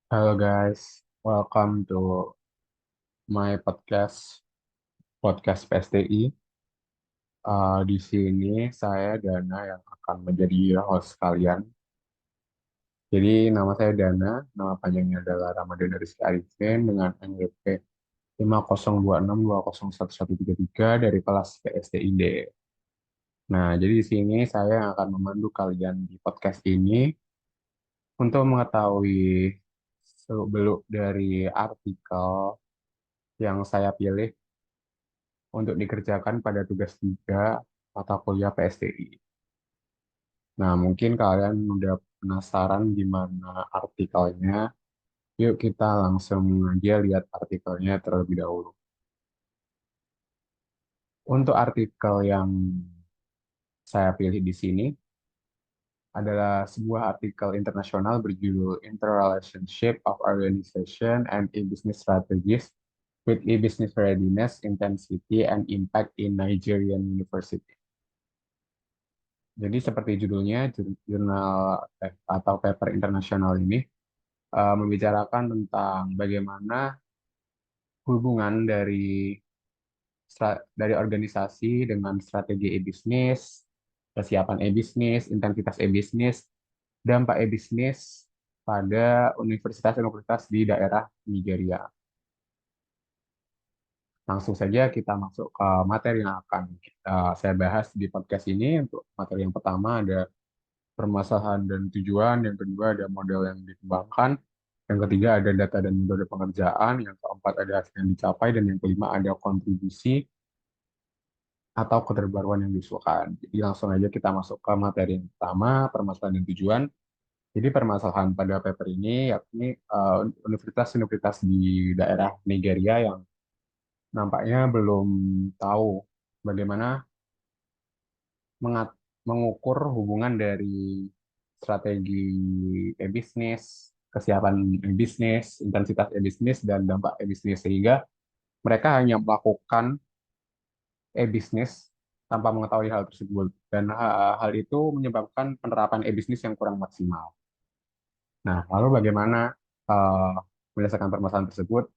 Halo guys, welcome to my podcast PSTI. Di sini saya Dana yang akan menjadi host kalian. Jadi nama saya Dana, nama panjangnya adalah Ramadan Rizky Arifin dengan NPWP 50262011133 dari kelas PSTID. Nah, jadi di sini saya yang akan memandu kalian di podcast ini untuk mengetahui seluk-beluk dari artikel yang saya pilih untuk dikerjakan pada tugas 3 mata kuliah PSDI. Nah, mungkin kalian udah penasaran gimana artikelnya. Yuk kita langsung aja lihat artikelnya terlebih dahulu. Untuk artikel yang saya pilih di sini adalah sebuah artikel internasional berjudul Interrelationship of Organization and E-Business Strategies with E-Business Readiness, Intensity, and Impact in Nigerian University. Jadi seperti judulnya, jurnal atau paper internasional ini membicarakan tentang bagaimana hubungan dari organisasi dengan strategi e-bisnis, kesiapan e-bisnis, intensitas e-bisnis, dampak e-bisnis pada universitas-universitas di daerah Nigeria. Langsung saja kita masuk ke materi yang akan saya bahas di podcast ini. Untuk materi yang pertama ada permasalahan dan tujuan, yang kedua ada model yang dikembangkan, yang ketiga ada data dan metode pengerjaan, yang keempat ada hasil yang dicapai, dan yang kelima ada kontribusi atau keterbaruan yang diusulkan. Jadi langsung aja kita masuk ke materi yang pertama, permasalahan dan tujuan. Jadi permasalahan pada paper ini yakni universitas-universitas di daerah Nigeria yang nampaknya belum tahu bagaimana mengukur hubungan dari strategi e-bisnis, kesiapan e-bisnis, intensitas e-bisnis, dan dampak e-bisnis. Sehingga mereka hanya melakukan e-bisnis tanpa mengetahui hal tersebut. Dan hal itu menyebabkan penerapan e-bisnis yang kurang maksimal. Nah, lalu bagaimana uh, menyelesaikan permasalahan tersebut?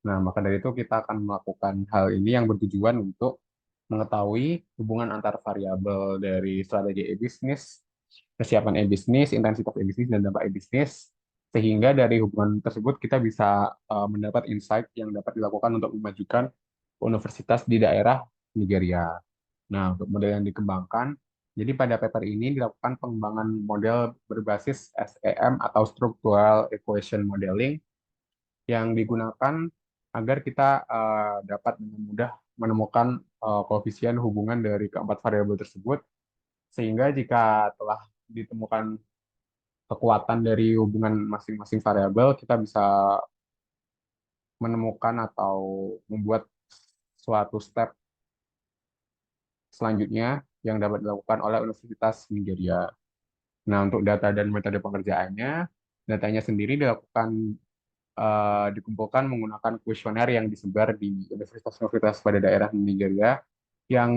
Nah, maka dari itu kita akan melakukan hal ini yang bertujuan untuk mengetahui hubungan antar variabel dari strategi e-bisnis, kesiapan e-bisnis, intensitas e-bisnis, dan dampak e-bisnis, sehingga dari hubungan tersebut kita bisa mendapat insight yang dapat dilakukan untuk memajukan universitas di daerah Nigeria. Nah, untuk model yang dikembangkan, jadi pada paper ini dilakukan pengembangan model berbasis SEM atau Structural Equation Modeling yang digunakan agar kita dapat dengan mudah menemukan koefisien hubungan dari keempat variabel tersebut, sehingga jika telah ditemukan kekuatan dari hubungan masing-masing variabel, kita bisa menemukan atau membuat suatu step selanjutnya yang dapat dilakukan oleh Universitas Nigeria. Nah, untuk data dan metode pengerjaannya, datanya sendiri dikumpulkan menggunakan kuesioner yang disebar di universitas-universitas pada daerah Nigeria yang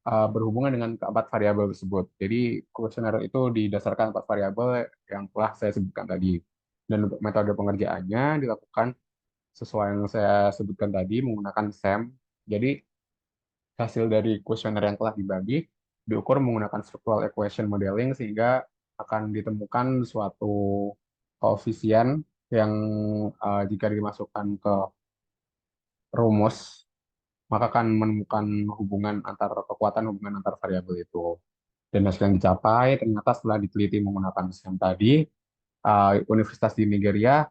berhubungan dengan keempat variabel tersebut. Jadi kuesioner itu didasarkan empat variabel yang telah saya sebutkan tadi. Dan untuk metode pengerjaannya dilakukan sesuai yang saya sebutkan tadi menggunakan SEM. Jadi hasil dari kuesioner yang telah dibagi diukur menggunakan structural equation modeling sehingga akan ditemukan suatu koefisien yang jika dimasukkan ke rumus maka akan menemukan kekuatan hubungan antar variabel itu. Dan hasil yang dicapai ternyata setelah diteliti menggunakan SEM tadi, Universitas di Nigeria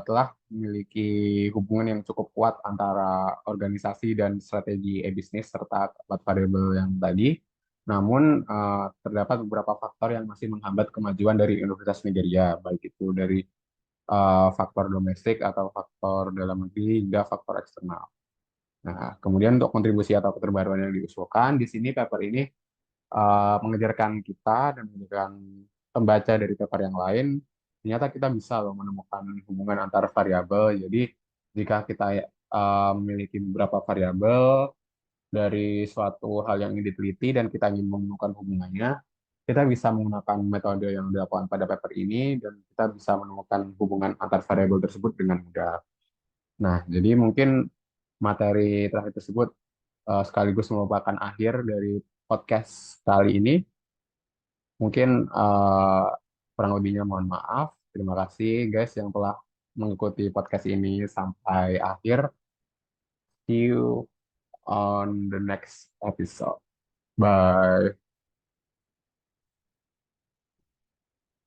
telah memiliki hubungan yang cukup kuat antara organisasi dan strategi e-bisnis serta keempat variabel yang tadi. Namun terdapat beberapa faktor yang masih menghambat kemajuan dari Universitas Nigeria, baik itu dari faktor domestik atau faktor dalam negeri hingga faktor eksternal. Nah, kemudian untuk kontribusi atau keterbaruan yang diusulkan, di sini paper ini mengejarkan kita dan mengejarkan pembaca dari paper yang lain, ternyata kita bisa loh menemukan hubungan antar variabel. Jadi, jika kita memiliki beberapa variabel dari suatu hal yang ingin diteliti dan kita ingin menemukan hubungannya, kita bisa menggunakan metode yang dilakukan pada paper ini dan kita bisa menemukan hubungan antar variabel tersebut dengan mudah. Nah, jadi mungkin materi terakhir tersebut sekaligus merupakan akhir dari podcast kali ini. Mungkin kurang lebihnya mohon maaf. Terima kasih guys yang telah mengikuti podcast ini sampai akhir. See you on the next episode. Bye.